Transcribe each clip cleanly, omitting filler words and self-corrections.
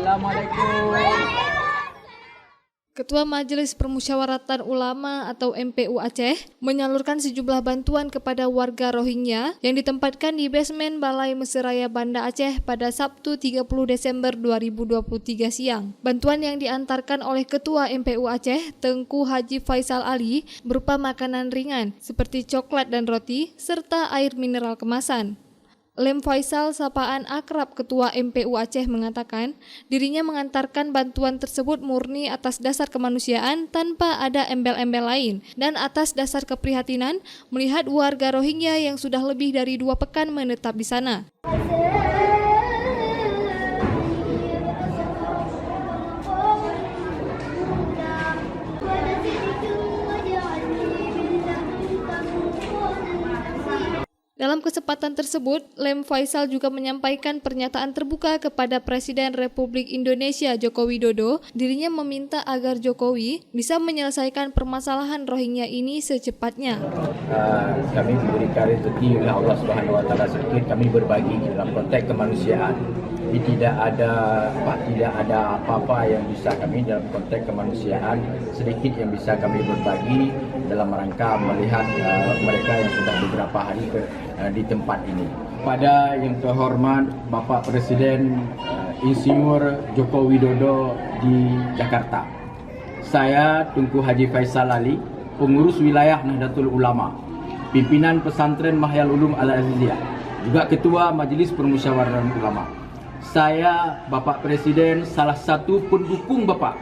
Assalamualaikum. Ketua Majelis Permusyawaratan Ulama atau MPU Aceh menyalurkan sejumlah bantuan kepada warga Rohingya yang ditempatkan di basement Balai Meseraya Banda Aceh pada Sabtu 30 Desember 2023 siang. Bantuan yang diantarkan oleh Ketua MPU Aceh, Tengku Haji Faisal Ali, berupa makanan ringan seperti coklat dan roti, serta air mineral kemasan. Lem Faisal, sapaan akrab Ketua MPU Aceh, mengatakan dirinya mengantarkan bantuan tersebut murni atas dasar kemanusiaan tanpa ada embel-embel lain dan atas dasar keprihatinan melihat warga Rohingya yang sudah lebih dari 2 pekan menetap di sana. Dalam kesempatan tersebut, Lem Faisal juga menyampaikan pernyataan terbuka kepada Presiden Republik Indonesia Joko Widodo. Dirinya meminta agar Jokowi bisa menyelesaikan permasalahan Rohingya ini secepatnya. Kami diberikan rezeki oleh Allah Subhanahu Wa Taala sedikit kami berbagi dalam konteks kemanusiaan. Jadi tidak ada apa-apa yang bisa kami dalam konteks kemanusiaan, sedikit yang bisa kami berbagi dalam rangka melihat mereka yang sudah beberapa hari di tempat ini. Pada yang terhormat Bapak Presiden Insinyur Joko Widodo di Jakarta, saya Tengku Haji Faisal Ali, pengurus wilayah Nahdlatul Ulama, pimpinan pesantren Mahyal Ulum Al-Aziziyah, juga Ketua Majelis Permusyawaratan Ulama. Saya, Bapak Presiden, salah satu pendukung Bapak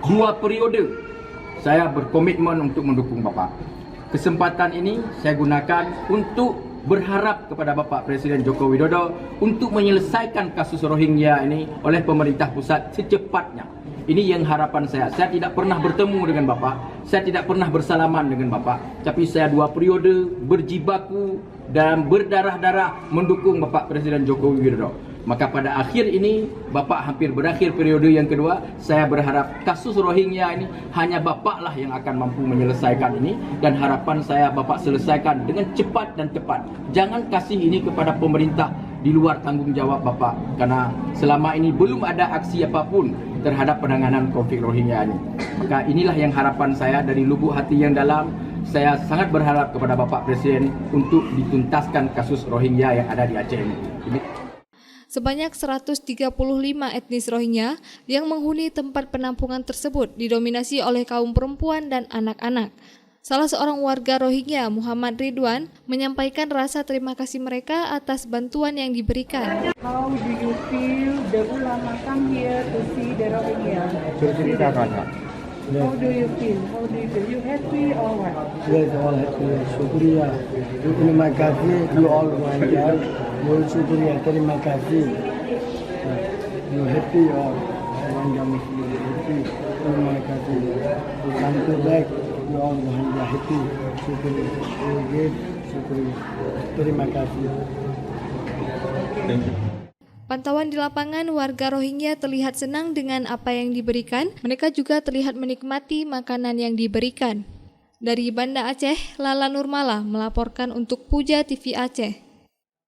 2 periode. Saya berkomitmen untuk mendukung Bapak. Kesempatan ini saya gunakan untuk berharap kepada Bapak Presiden Joko Widodo untuk menyelesaikan kasus Rohingya ini oleh pemerintah pusat secepatnya. Ini yang harapan saya. Saya tidak pernah bertemu dengan Bapak, saya tidak pernah bersalaman dengan Bapak, tapi saya 2 periode berjibaku dan berdarah-darah mendukung Bapak Presiden Joko Widodo. Maka pada akhir ini, Bapak hampir berakhir periode yang kedua, saya berharap kasus Rohingya ini hanya Bapaklah yang akan mampu menyelesaikan ini, dan harapan saya Bapak selesaikan dengan cepat dan tepat. Jangan kasih ini kepada pemerintah di luar tanggung jawab Bapak, karena selama ini belum ada aksi apapun terhadap penanganan konflik Rohingya ini. Maka inilah yang harapan saya dari lubuk hati yang dalam. Saya sangat berharap kepada Bapak Presiden untuk dituntaskan kasus Rohingya yang ada di Aceh ini. Sebanyak 135 etnis Rohingya yang menghuni tempat penampungan tersebut didominasi oleh kaum perempuan dan anak-anak. Salah seorang warga Rohingya, Muhammad Ridwan, menyampaikan rasa terima kasih mereka atas bantuan yang diberikan. How do you feel the ulama come here to see the Rohingya? How do you feel? You happy or what? Yes, all happy. Syukriya. Terima kasih you all Rohingya. Syukriya, terima kasih. You happy or Rohingya Muslim happy. Terima kasih. You come to back. You all Rohingya happy. Syukriya. Syukriya. Terima kasih. Thank you. Pantauan di lapangan, warga Rohingya terlihat senang dengan apa yang diberikan. Mereka juga terlihat menikmati makanan yang diberikan. Dari Banda Aceh, Lala Nurmala melaporkan untuk Puja TV Aceh.